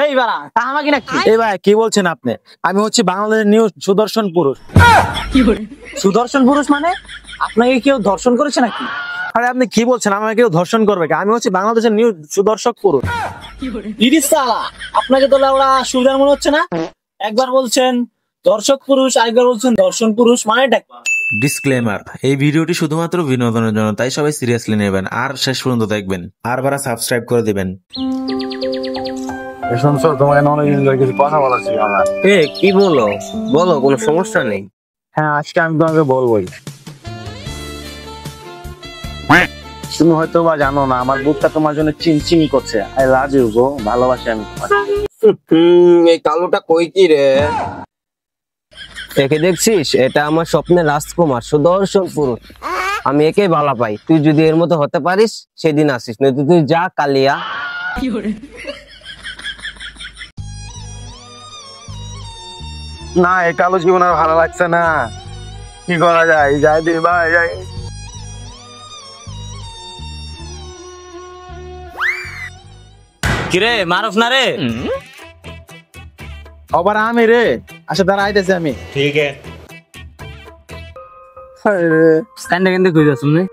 এই বাড়া আমাকে নাকি? এই ভাই কি বলছেন আপনি? আমি হচ্ছে বাংলাদেশের নিউ সুদর্শন পুরুষ। সুদর্শন পুরুষ মানে আপনাকে কেউ ধর্ষণ করেছে নাকি? আরে আপনি কি বলছেন? আমাকে কেউ ধর্ষণ করবে? আমি হচ্ছে বাংলাদেশের নিউ সুদর্শক পুরুষ। ইরিস সালা, আপনাকে তো ওরা সুবিধার মনে হচ্ছে না? একবার বলছেন দর্শক পুরুষ, আরেকবার বলছেন দর্শন পুরুষ, মানেটা কি? ডিসক্লেমার, এই ভিডিওটি শুধুমাত্র বিনোদনের জন্য, তাই সবাই সিরিয়াসলি নেবেন আর শেষ পর্যন্ত দেখবেন আর বারা সাবস্ক্রাইব করে দিবেন। তোমাকে অনেকদিন ধরে কিছু কথা বলা ছিল আমার। কি বলো বলো, কোনো সমস্যা নেই। হ্যাঁ, আজকে আমি তোমাকে বলবোই। তুমি হয়তো বা জানো না, আমার বুকটা তোমার জন্য চিনচিনি করছে। আই লাভ ইউ গো, ভালোবাসি আমি তোমাকে। এই কালোটা কই কি রে? একে দেখছিস? এটা আমার স্বপ্নের রাজকুমার, সুদর্শন পুরুষ। আমি একে ভালো পাই। তুই যদি এর মতো হতে পারিস সেদিন আসিস, নয়তো তুই যা কালিয়া। না, এই কালো জীবন আর ভালো লাগছে না। কি করা যায়? যাই দি ভাই, যাই। কিরে মারুফ না রে? আবার আমি রে? আচ্ছা দাঁড়া, আইতেছি আমি। ঠিক আছে। স্ট্যান্ডে কেন কই যাস তুমি?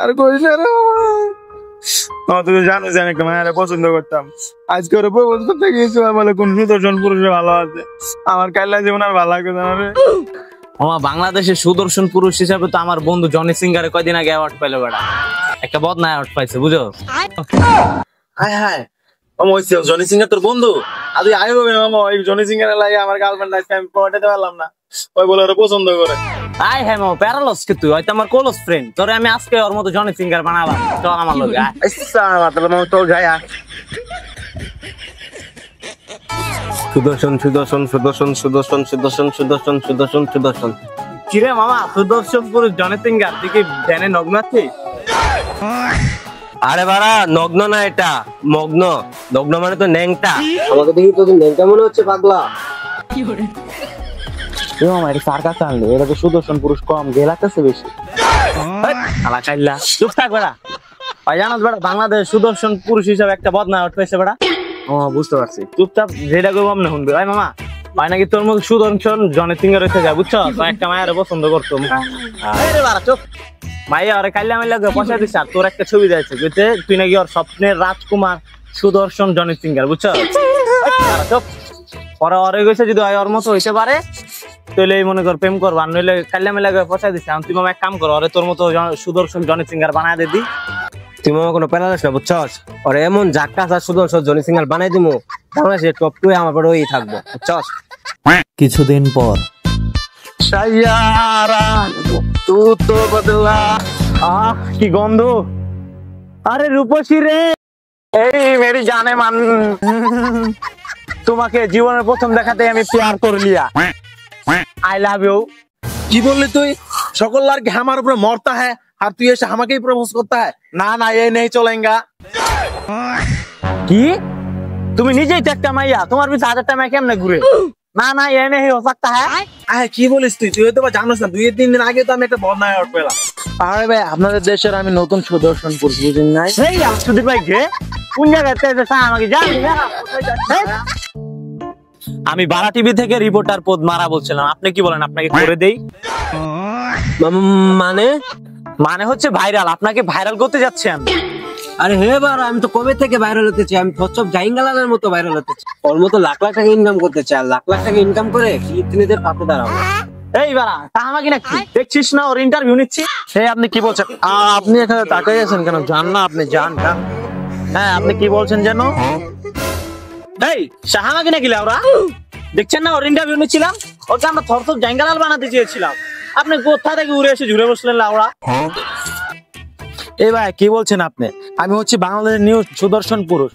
আর কইছ রে বাবা। তুই জানো যে আমি একটা মায়ের পছন্দ করতাম। আজকে ওরা প্রপোজ করতে গিয়েছিলাম, বলে কোন সুদর্শন পুরুষে ভালো আছে। আমার কাইলা জীবন আর ভালো লাগবে না রে। আমার বাংলাদেশের সুদর্শন পুরুষ হিসাবে তো আমার বন্ধু জনি সিঙ্গারে কয়দিন আগে অ্যাওয়ার্ড পাইলো বেটা। একটা বদনা অ্যাওয়ার্ড পাইছে, বুঝো? হায় হায়, মামা ওই জনি সিং এর তোর বন্ধু? আর তুই আই হবে না মামা, ওই জনি সিং এর লাগে আমার গার্লফ্রেন্ড আজকে আমি পটাতে পারলাম না। ওই বলে ওরা পছন্দ করে। আই হ্যাঁ মামা, প্যারালস কে তুই? হয়তো আমার ক্লোজ ফ্রেন্ড। তোরে আমি আজকে ওর মতো জনি সিঙ্গার বানালাম। চল আমার লগে আয়। আচ্ছা তাহলে মামা চল যাই। সুদর্শন সুদর্শন সুদর্শন সুদর্শন সুদর্শন সুদর্শন সুদর্শন সুদর্শন। কিরে মামা, সুদর্শন পুরুষ জনি সিঙ্গার, তুই কি ধ্যানে নগ্ন আছিস? আরে বাড়া, নগ্ন না, এটা মগ্ন। নগ্ন মানে তো ন্যাংটা। আমাকে দেখি তো ন্যাংটা মনে হচ্ছে, পাগলা। মামা এটা সার কাছে আনলে, এটা তো সুদর্শন পুরুষ কম গেলাতেছে বেশি। আলা কাইল্লা, চুপ থাক বেড়া। ভাই জানোস বেড়া, বাংলাদেশ সুদর্শন পুরুষ হিসাবে একটা বদনা অ্যাওয়ার্ড পেয়েছে বেড়া। ও বুঝতে পারছি। চুপচাপ যেটা করবো আপনি শুনবে। ভাই মামা, ভাই নাকি তোর মতো সুদর্শন জনি সিঙ্গার হইতে যায়, বুঝছো? তো একটা মায়ের পছন্দ করতো। আরে বাড়া চুপ। মাইয়া ওরে কাইল্লা মাইল্লা পয়সা দিচ্ছে, আর তোর একটা ছবি দিয়েছে, বুঝতে? তুই নাকি ওর স্বপ্নের রাজকুমার সুদর্শন জনি সিঙ্গার, বুঝছো? চুপ। পরে ওরে গেছে, যদি ওর মতো হইতে পারে তাহলে এই মনে কর প্রেম করবো, আর নইলে কাইল্লা মাইল্লা পয়সা দিচ্ছে। তুই মামা এক কাম কর, ওরে তোর মতো সুদর্শন জনি সিঙ্গার বানায় দিদি। তুই মামা কোনো প্যারালাস না, বুঝছস? ওরে এমন জাক্কাস আর সুদর্শন জনি সিঙ্গার বানাই দিমু, বাংলাদেশে টপ 2 আমার পরে ওই থাকবো, বুঝছস? কিছুদিন পর সাইয়ারা তু তো বদলা। আহ কি গন্ধ! আরে রূপসী রে, এই মেরি জানে মান, তোমাকে জীবনের প্রথম দেখাতে আমি প্যার করে লিয়া। I love you. কি বললি তুই? সকল লড়কে আমার উপরে মরতা है আর তুই এসে আমাকেই প্রপোজ করতা है? না না, এই নেই চলেঙ্গা। কি? তুমি নিজেই তো একটা মাইয়া, তোমার পিছনে 1000টা মাইয়া কেমনে ঘুরে? না না, এ নেই হো सकता है। আরে কি বলিস তুই? তুই তো জানোস না, 2-3 দিন আগে তো আমি একটা বদনা অ্যাওয়ার্ড পেলাম। আরে ভাই, আপনাদের দেশের আমি নতুন সুদর্শন পুরুষ, বুঝেন নাই? এই সুদীপ ভাই কে? কোন জায়গাতে এসে আমাকে জানি না। আমি বারা টিভি থেকে রিপোর্টার পদ মারা বলছিলাম। আপনি কি বলেন, আপনাকে করে দেই? মানে মানে হচ্ছে ভাইরাল, আপনাকে ভাইরাল করতে যাচ্ছেন। আরে হে বারা, আমি তো কবে থেকে ভাইরাল হতে চাই। আমি থচ্ছপ জাইঙ্গালালের মতো ভাইরাল হতে চাই। ওর মতো লাখ লাখ টাকা ইনকাম করতে চাই। লাখ লাখ টাকা ইনকাম করে ফিলিস্তিনিদের পাশে দাঁড়াবো। এই বারা আমাকে নাকি দেখছিস না? ওর ইন্টারভিউ নিচ্ছি। সে আপনি কি বলছেন? আপনি এখানে তাকিয়ে আছেন কেন? জান না আপনি? জান। হ্যাঁ, আপনি কি বলছেন যেন? এই শাহামাকে নাকি লাউরা দেখছেন না? ওর ইন্টারভিউ নিচ্ছিলাম। ওকে আমরা থরথর জাঙ্গালাল বানাতে চেয়েছিলাম। আপনি কোথা থেকে উড়ে এসে ঝুড়ে বসলেন লাউরা? এই ভাই কি বলছেন আপনি? আমি হচ্ছে বাংলাদেশের নিউ সুদর্শন পুরুষ।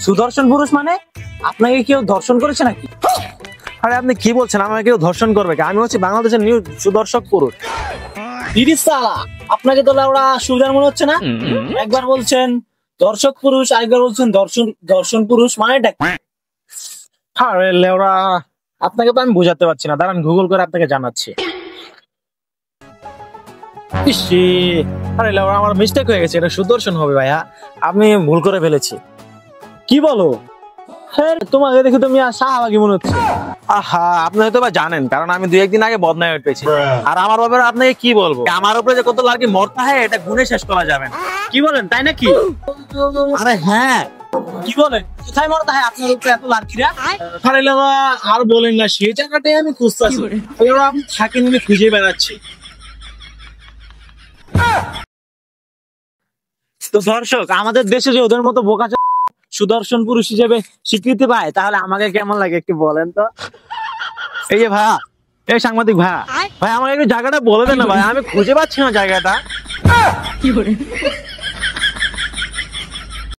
সুদর্শন পুরুষ মানে আপনাকে কেউ ধর্ষণ করেছে নাকি? আরে আপনি কি বলছেন? আমাকে কেউ ধর্ষণ করবে? আমি হচ্ছে বাংলাদেশের নিউ সুদর্শক পুরুষ। ইরিস সালা, আপনাকে তো লাউরা সুবিধার মনে হচ্ছে না? একবার বলছেন দর্শক পুরুষ, আরেকবার বলছেন দর্শন পুরুষ, মানেটা কি? আরে লেওরা, আপনাকে তো আমি বোঝাতে পারছি না। দাঁড়ান গুগল করে আপনাকে জানাচ্ছি। ইসি, আরে লেওরা, আমার মিস্টেক হয়ে গেছে। এটা সুদর্শন হবে ভাইয়া, আমি ভুল করে ফেলেছি। কি বলো? তোমাকে দেখে তুমি আর শাহবাগী মনে হচ্ছে। আহা, আপনি হয়তো বা জানেন, কারণ আমি 2-1 দিন আগে বদনাম পেয়েছি। আর আমার ব্যাপারে আপনাকে কি বলবো, আমার উপরে যে কত লার্কি মরতা হয় এটা গুণে শেষ করা যাবে না। কি বলেন, তাই নাকি? আরে হ্যাঁ, কি বলেন, কোথায় মরতা হয় আপনার উপরে এত লার্কিরা? আরে লাগা আর বলেন না, সেই জায়গাটাই আমি খুঁজতেছি, আপনি থাকেন, আমি খুঁজে বেড়াচ্ছি। তো দর্শক, আমাদের দেশে যে ওদের মতো বোকা সুদর্শন পুরুষ হিসেবে স্বীকৃতি পায়, তাহলে আমাকে কেমন লাগে একটু বলেন তো। এই যে ভাইয়া, এই সাংবাদিক ভাইয়া, ভাই আমাকে একটু জায়গাটা বলে দেন না ভাই, আমি খুঁজে পাচ্ছি না জায়গাটা।